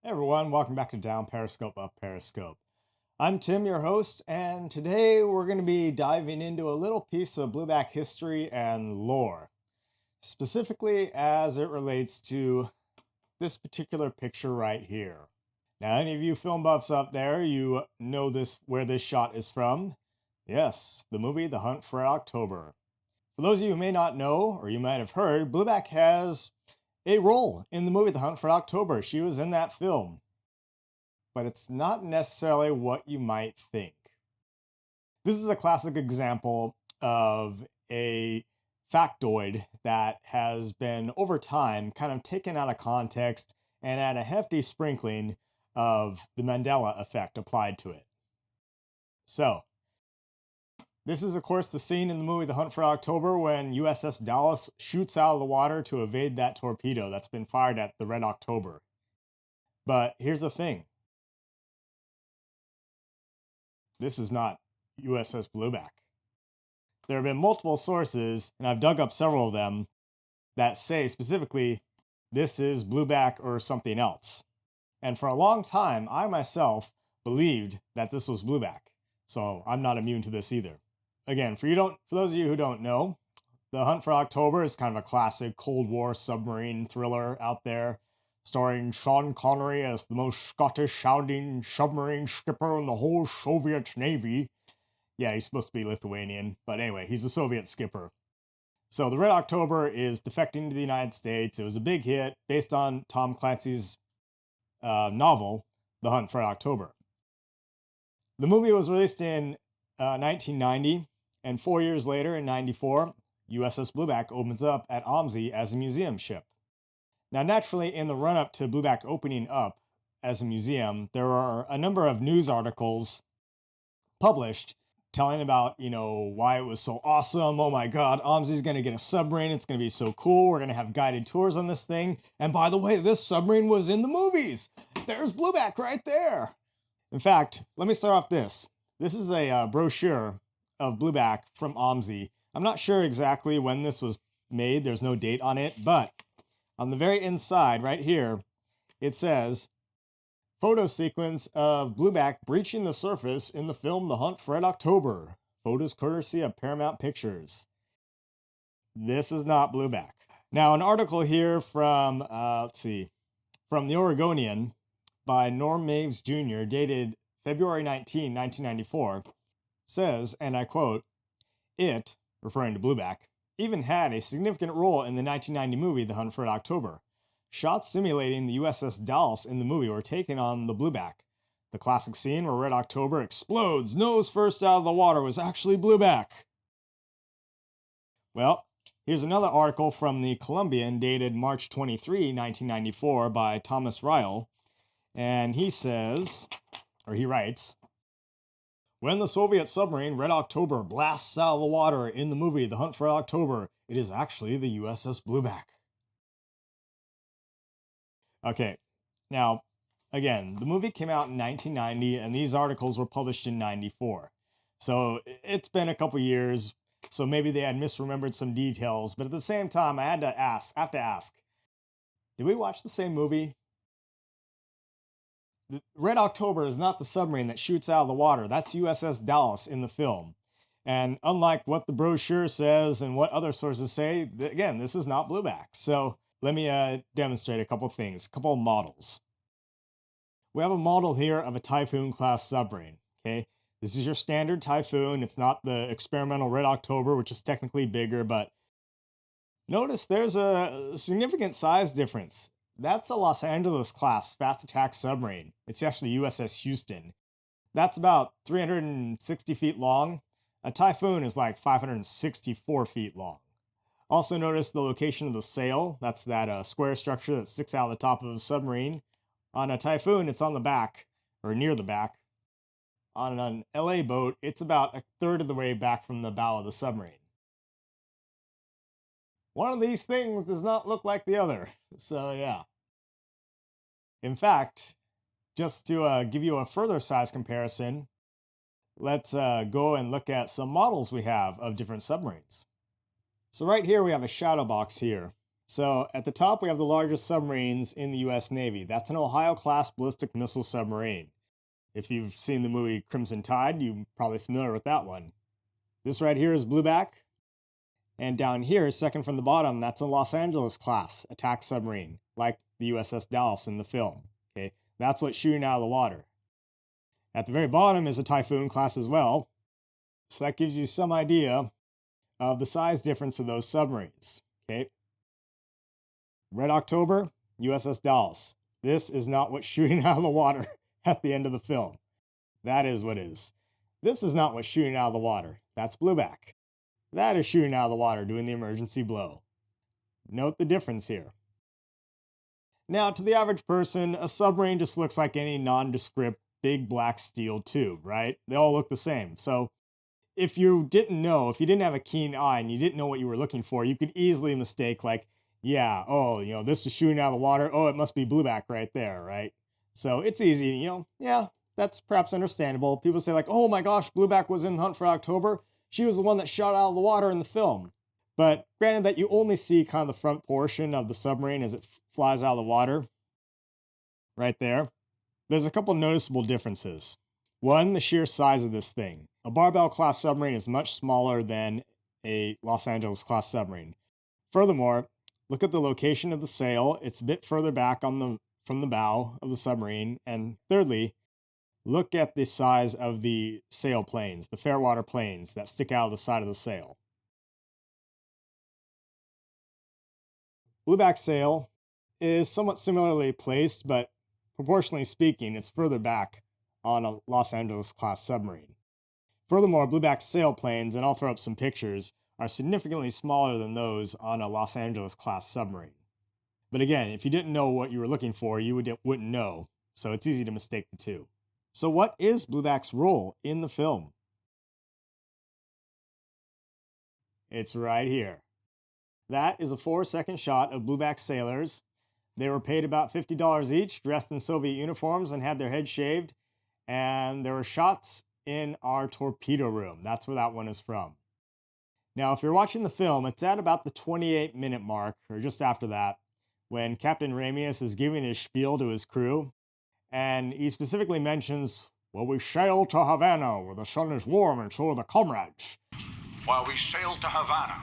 Hey everyone, welcome back to Down Periscope Up Periscope. I'm Tim, your host, and today we're going to be diving into a little piece of Blueback history and lore, specifically as it relates to this particular picture right here. Now, any of you film buffs up there, you know where this shot is from. Yes, the movie The Hunt for Red October. For those of you who may not know, or you might have heard, Blueback has a role in the movie The Hunt for Red October. She was in that film. But it's not necessarily what you might think. This is a classic example of a factoid that has been, over time, kind of taken out of context and had a hefty sprinkling of the Mandela effect applied to it. So, this is, of course, the scene in the movie The Hunt for October when USS Dallas shoots out of the water to evade that torpedo that's been fired at the Red October. But here's the thing. This is not USS Blueback. There have been multiple sources, and I've dug up several of them, that say specifically this is Blueback or something else. And for a long time, I myself believed that this was Blueback. So I'm not immune to this either. Again, for those of you who don't know, The Hunt for October is kind of a classic Cold War submarine thriller out there, starring Sean Connery as the most Scottish-sounding submarine skipper in the whole Soviet Navy. Yeah, he's supposed to be Lithuanian, but anyway, he's a Soviet skipper. So the Red October is defecting to the United States. It was a big hit based on Tom Clancy's novel, The Hunt for October. The movie was released in 1990, and 4 years later, in 94, USS Blueback opens up at OMSI as a museum ship. Now, naturally, in the run-up to Blueback opening up as a museum, there are a number of news articles published telling about, why it was so awesome. Oh my God, OMSI's going to get a submarine. It's going to be so cool. We're going to have guided tours on this thing. And by the way, this submarine was in the movies. There's Blueback right there. In fact, let me start off this. This is a brochure of Blueback from OMSI. I'm not sure exactly when this was made. There's no date on it, but on the very inside, right here, it says, photo sequence of Blueback breaching the surface in the film The Hunt for Red October. Photos courtesy of Paramount Pictures. This is not Blueback. Now, an article here from, from The Oregonian by Norm Maves Jr., dated February 19, 1994, says, and I quote, "It," referring to Blueback, "even had a significant role in the 1990 movie The Hunt for Red October. Shots simulating the USS Dallas in the movie were taken on the Blueback. The classic scene where Red October explodes nose first out of the water was actually Blueback." Well, here's another article from the Columbian dated March 23, 1994 by Thomas Ryle, and he writes, "When the Soviet submarine Red October blasts out of the water in the movie The Hunt for Red October, it is actually the USS Blueback." Okay, now, again, the movie came out in 1990, and these articles were published in 94. So it's been a couple years, so maybe they had misremembered some details, but at the same time, I have to ask, did we watch the same movie? Red October is not the submarine that shoots out of the water. That's USS Dallas in the film. And unlike what the brochure says and what other sources say, again, this is not Blueback. So let me demonstrate a couple things, a couple of models. We have a model here of a Typhoon class submarine, okay? This is your standard Typhoon. It's not the experimental Red October, which is technically bigger, but notice there's a significant size difference. That's a Los Angeles class fast attack submarine. It's actually USS Houston. That's about 360 feet long. A Typhoon is like 564 feet long. Also notice the location of the sail. That's that square structure that sticks out of the top of a submarine. On a Typhoon, it's on the back, or near the back. On an LA boat, it's about a third of the way back from the bow of the submarine. One of these things does not look like the other. So yeah. In fact, just to give you a further size comparison, let's go and look at some models we have of different submarines. So right here we have a shadow box here. So at the top, we have the largest submarines in the US Navy. That's an Ohio-class ballistic missile submarine. If you've seen the movie Crimson Tide, you're probably familiar with that one. This right here is Blueback. And down here, second from the bottom, that's a Los Angeles-class attack submarine, like the USS Dallas in the film. Okay, that's what's shooting out of the water. At the very bottom is a Typhoon class as well. So that gives you some idea of the size difference of those submarines. Okay. Red October, USS Dallas. This is not what's shooting out of the water at the end of the film. That is what is. This is not what's shooting out of the water. That's Blueback. That is shooting out of the water doing the emergency blow. Note the difference here. Now, to the average person, a submarine just looks like any nondescript big black steel tube, right? They all look the same. So if you didn't know, if you didn't have a keen eye and you didn't know what you were looking for, you could easily mistake like, yeah, oh, this is shooting out of the water. Oh, it must be Blueback right there, right? So it's easy, yeah, that's perhaps understandable. People say like, oh my gosh, Blueback was in Hunt for October. She was the one that shot out of the water in the film. But granted that you only see kind of the front portion of the submarine as it flies out of the water, right there, there's a couple noticeable differences. One, the sheer size of this thing. A Barbell-class submarine is much smaller than a Los Angeles-class submarine. Furthermore, look at the location of the sail. It's a bit further back from the bow of the submarine. And thirdly, look at the size of the sail planes, the fairwater planes that stick out of the side of the sail. Blueback's sail is somewhat similarly placed, but proportionally speaking, it's further back on a Los Angeles-class submarine. Furthermore, Blueback's sail planes, and I'll throw up some pictures, are significantly smaller than those on a Los Angeles-class submarine. But again, if you didn't know what you were looking for, you wouldn't know, so it's easy to mistake the two. So what is Blueback's role in the film? It's right here. That is a 4-second shot of Blueback sailors. They were paid about $50 each, dressed in Soviet uniforms and had their heads shaved. And there were shots in our torpedo room. That's where that one is from. Now, if you're watching the film, it's at about the 28-minute mark, or just after that, when Captain Ramius is giving his spiel to his crew. And he specifically mentions, well, we sailed to Havana, where the sun is warm, and so are the comrades. While we sailed to Havana,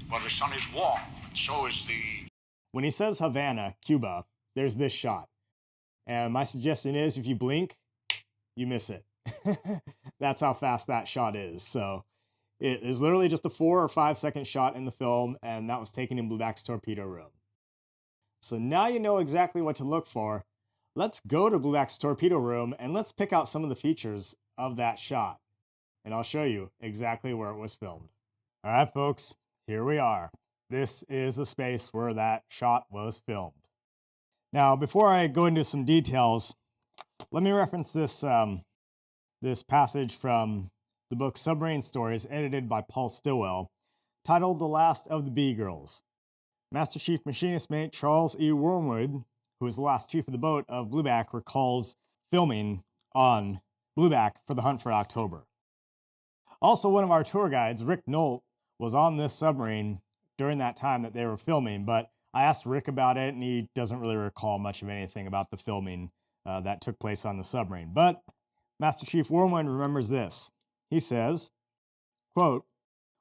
where the sun is warm, and so is the... When he says Havana, Cuba, there's this shot. And my suggestion is, if you blink, you miss it. That's how fast that shot is. So it is literally just a 4 or 5 second shot in the film, and that was taken in Blueback's torpedo room. So now you know exactly what to look for. Let's go to Blueback's torpedo room and let's pick out some of the features of that shot. And I'll show you exactly where it was filmed. All right, folks, here we are. This is the space where that shot was filmed. Now, before I go into some details, let me reference this passage from the book Submarine Stories, edited by Paul Stillwell, titled The Last of the Bee Girls. Master Chief Machinist Mate Charles E. Wormwood, who was the last chief of the boat of Blueback, recalls filming on Blueback for the Hunt for October. Also, one of our tour guides, Rick Nolt, was on this submarine during that time that they were filming, but I asked Rick about it, and he doesn't really recall much of anything about the filming that took place on the submarine. But Master Chief Wormwood remembers this. He says, quote,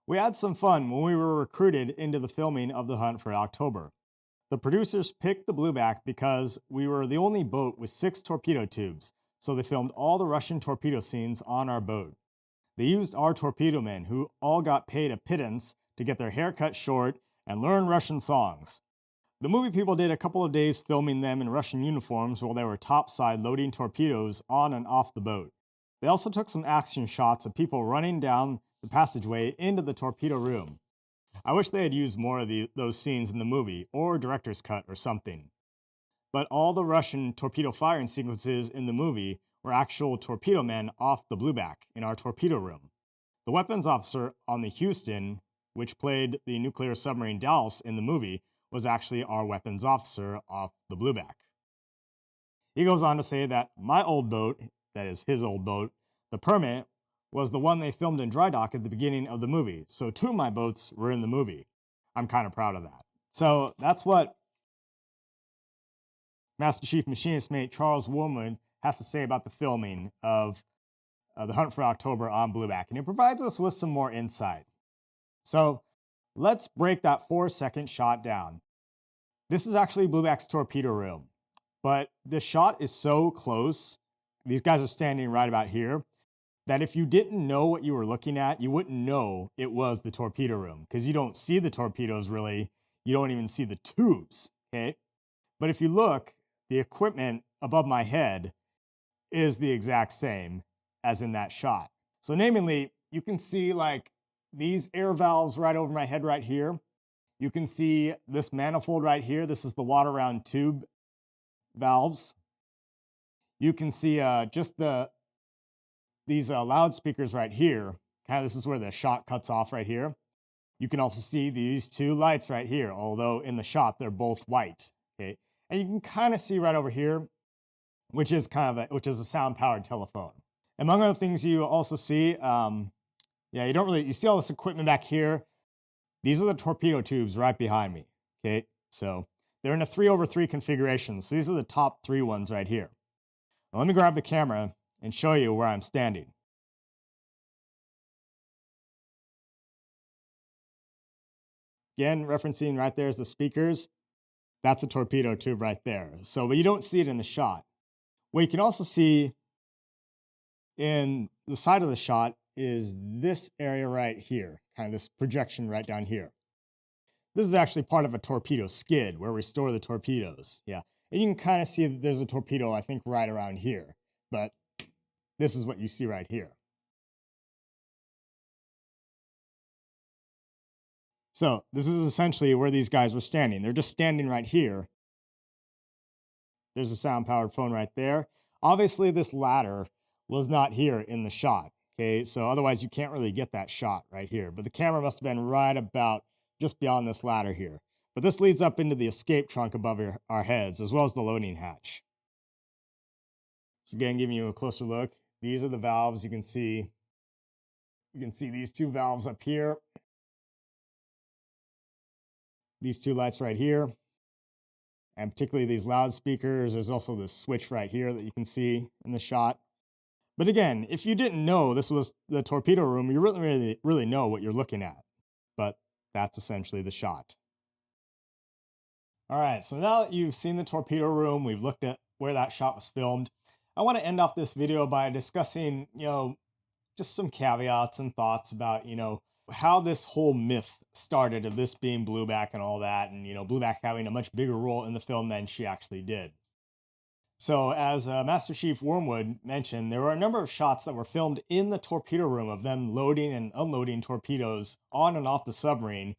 "We had some fun when we were recruited into the filming of the Hunt for October. The producers picked the Blueback because we were the only boat with 6 torpedo tubes, so they filmed all the Russian torpedo scenes on our boat. They used our torpedo men, who all got paid a pittance to get their hair cut short and learn Russian songs. The movie people did a couple of days filming them in Russian uniforms while they were topside loading torpedoes on and off the boat. They also took some action shots of people running down the passageway into the torpedo room. I wish they had used more of those scenes in the movie, or director's cut or something. But all the Russian torpedo firing sequences in the movie were actual torpedo men off the Blueback in our torpedo room. The weapons officer on the Houston, which played the nuclear submarine Dallas in the movie, was actually our weapons officer off the Blueback. He goes on to say that my old boat, that is his old boat, the Permit, was the one they filmed in dry dock at the beginning of the movie, so 2 of my boats were in the movie. I'm kind of proud of that. So that's what Master Chief Machinist Mate Charles Woolman has to say about the filming of The Hunt for October on Blueback, and it provides us with some more insight. So let's break that 4-second shot down. This is actually Blueback's torpedo room, but the shot is so close, these guys are standing right about here, that if you didn't know what you were looking at, you wouldn't know it was the torpedo room, because you don't see the torpedoes really, you don't even see the tubes, okay? But if you look, the equipment above my head is the exact same as in that shot. So namely, you can see like these air valves right over my head right here. You can see this manifold right here. This is the water round tube valves. You can see just these loudspeakers right here. Kind of this is where the shot cuts off right here. You can also see these two lights right here, although in the shot they're both white. Okay, and you can kind of see right over here, which is a sound-powered telephone. Among other things, you also see, you see all this equipment back here. These are the torpedo tubes right behind me. Okay, so they're in a 3/3 configuration. So these are the top 3 ones right here. Now let me grab the camera and show you where I'm standing. Again, referencing right there is the speakers. That's a torpedo tube right there. So, but you don't see it in the shot. What you can also see in the side of the shot is this area right here, kind of this projection right down here. This is actually part of a torpedo skid where we store the torpedoes. Yeah, and you can kind of see that there's a torpedo, I think, right around here. But this is what you see right here. So this is essentially where these guys were standing. They're just standing right here. There's a sound-powered phone right there. Obviously, this ladder was not here in the shot. Okay, so otherwise you can't really get that shot right here. But the camera must have been right about just beyond this ladder here. But this leads up into the escape trunk above our heads, as well as the loading hatch. So again, giving you a closer look. These are the valves. You can see these 2 valves up here. These 2 lights right here. And particularly these loudspeakers. There's also this switch right here that you can see in the shot. But again, if you didn't know this was the torpedo room, you really know what you're looking at. But that's essentially the shot. All right, so now that you've seen the torpedo room, we've looked at where that shot was filmed. I want to end off this video by discussing, just some caveats and thoughts about, how this whole myth started of this being Blueback and all that, and, Blueback having a much bigger role in the film than she actually did. So as Master Chief Wormwood mentioned, there were a number of shots that were filmed in the torpedo room of them loading and unloading torpedoes on and off the submarine,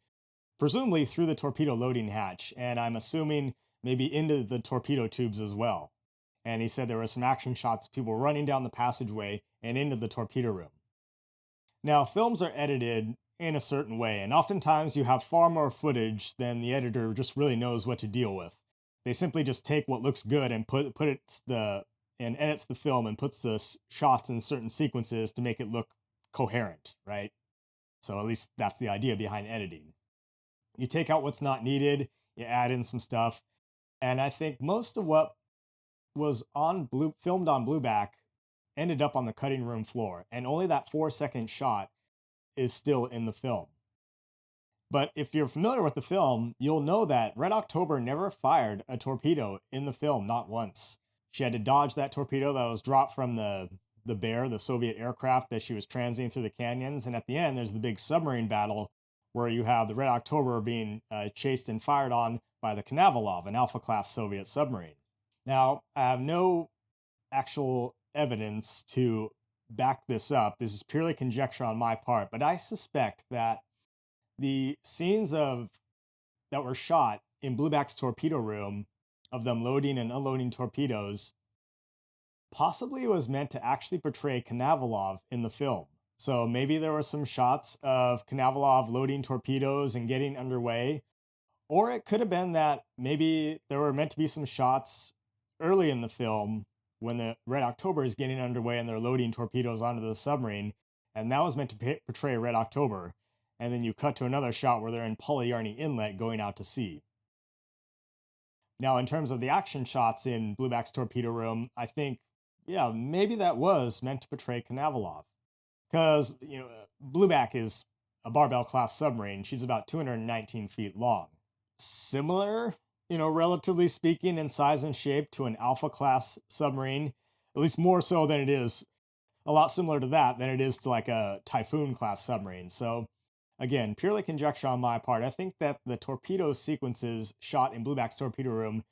presumably through the torpedo loading hatch, and I'm assuming maybe into the torpedo tubes as well. And he said there were some action shots, people running down the passageway and into the torpedo room. Now, films are edited in a certain way, and oftentimes you have far more footage than the editor just really knows what to deal with. They simply just take what looks good and edits the film and puts the shots in certain sequences to make it look coherent, right? So at least that's the idea behind editing. You take out what's not needed, you add in some stuff, and I think most of what was filmed on Blueback ended up on the cutting room floor, and only that 4-second shot is still in the film. But if you're familiar with the film, you'll know that Red October never fired a torpedo in the film, not once. She had to dodge that torpedo that was dropped from the Bear, the Soviet aircraft that she was transiting through the canyons, and at the end there's the big submarine battle where you have the Red October being chased and fired on by the Kanavalov, an Alpha-class Soviet submarine. Now, I have no actual evidence to back this up. This is purely conjecture on my part, but I suspect that the scenes that were shot in Blueback's torpedo room of them loading and unloading torpedoes possibly was meant to actually portray Kanavalov in the film. So maybe there were some shots of Kanavalov loading torpedoes and getting underway, or it could have been that maybe there were meant to be some shots early in the film when the Red October is getting underway and they're loading torpedoes onto the submarine, and that was meant to portray Red October. And then you cut to another shot where they're in Polyarny Inlet going out to sea. Now, in terms of the action shots in Blueback's torpedo room, I think, yeah, maybe that was meant to portray Kanavalov. Because, Blueback is a barbell-class submarine. She's about 219 feet long. Similar, relatively speaking, in size and shape to an Alpha-class submarine. At least more so than it is, a lot similar to that than it is to like a Typhoon-class submarine. So, again, purely conjecture on my part. I think that the torpedo sequences shot in Blueback's torpedo room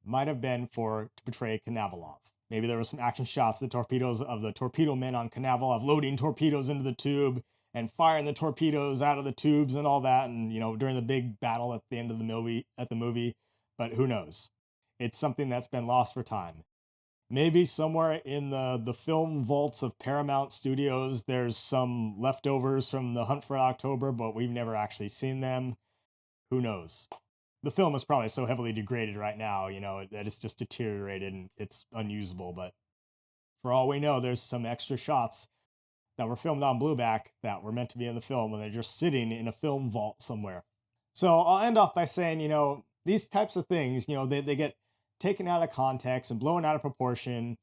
might have been to portray Kanavalov. Maybe there were some action shots of the torpedo men on Kanavalov loading torpedoes into the tube and firing the torpedoes out of the tubes and all that, and during the big battle at the end of the movie. But who knows? It's something that's been lost for time. Maybe somewhere in the film vaults of Paramount Studios, there's some leftovers from The Hunt for October, but we've never actually seen them. Who knows? The film is probably so heavily degraded right now, that it's just deteriorated and it's unusable. But for all we know, there's some extra shots that were filmed on Blueback that were meant to be in the film, and they're just sitting in a film vault somewhere. So I'll end off by saying, these types of things, they get taken out of context and blown out of proportion,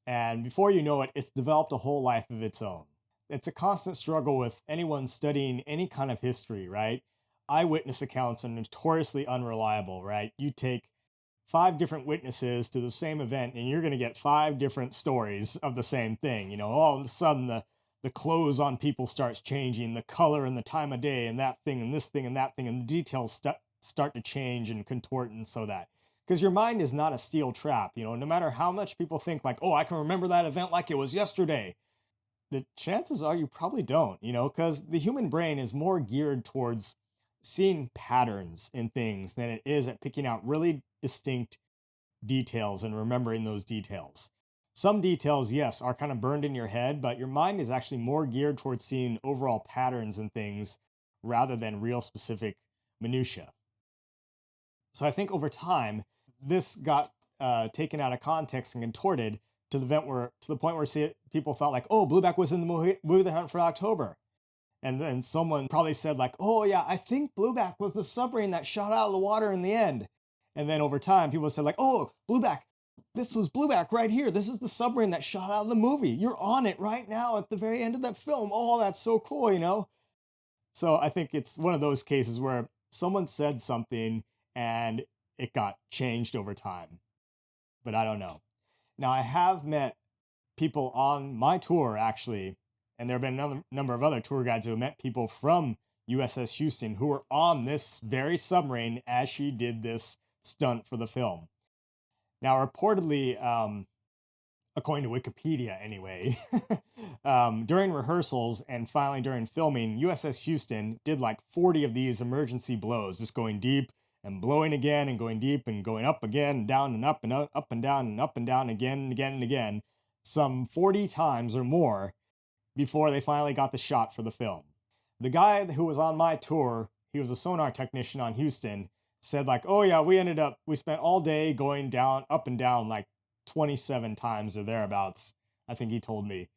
and before you know it, it's developed a whole life of its own. It's a constant struggle with anyone studying any kind of history, right? Eyewitness accounts are notoriously unreliable, right? You take 5 different witnesses to the same event and you're going to get 5 different stories of the same thing. All of a sudden the clothes on people starts changing, the color and the time of day and that thing and this thing and that thing, and the details start to change and contort, and so that. Because your mind is not a steel trap, no matter how much people think like, oh, I can remember that event like it was yesterday. The chances are you probably don't, because the human brain is more geared towards seeing patterns in things than it is at picking out really distinct details and remembering those details. Some details, yes, are kind of burned in your head, but your mind is actually more geared towards seeing overall patterns in things rather than real specific minutia. So I think over time, this got taken out of context and contorted to the point where people thought like, oh, Blueback was in the movie The Hunt for October. And then someone probably said like, oh yeah, I think Blueback was the submarine that shot out of the water in the end. And then over time, people said like, oh, Blueback, this was Blueback right here. This is the submarine that shot out of the movie. You're on it right now at the very end of that film. Oh, that's so cool, So I think it's one of those cases where someone said something and it got changed over time. But I don't know. Now, I have met people on my tour, actually, and there have been a number of other tour guides who have met people from USS Houston who were on this very submarine as she did this stunt for the film. Now, reportedly, according to Wikipedia anyway, during rehearsals and finally during filming, USS Houston did like 40 of these emergency blows, just going deep and blowing again and going deep and going up again and down and up and up and down and up and down again and again and again, some 40 times or more before they finally got the shot for the film. The guy who was on my tour, he was a sonar technician on Houston, said like, oh yeah, we spent all day going down, up and down like 27 times or thereabouts, I think he told me,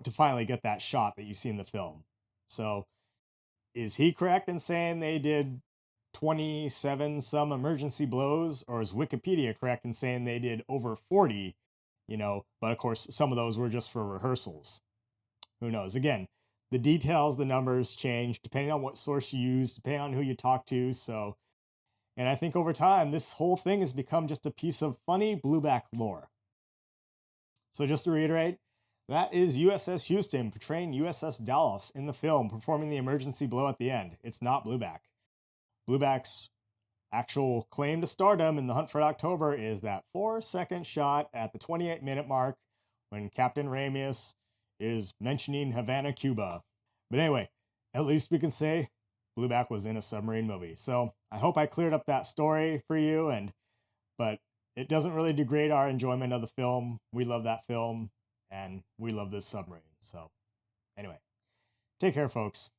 to finally get that shot that you see in the film. So is he correct in saying they did 27 some emergency blows, or is Wikipedia correct in saying they did over 40, but of course some of those were just for rehearsals? Who knows? Again, the details, the numbers change depending on what source you use, depending on who you talk to. So, and I think over time, this whole thing has become just a piece of funny Blueback lore. So just to reiterate, that is USS Houston portraying USS Dallas in the film, performing the emergency blow at the end. It's not Blueback. Blueback's actual claim to stardom in The Hunt for October is that 4-second shot at the 28-minute mark when Captain Ramius is mentioning Havana, Cuba. But anyway, at least we can say Blueback was in a submarine movie. So I hope I cleared up that story for you, but it doesn't really degrade our enjoyment of the film. We love that film, and we love this submarine. So anyway, take care, folks.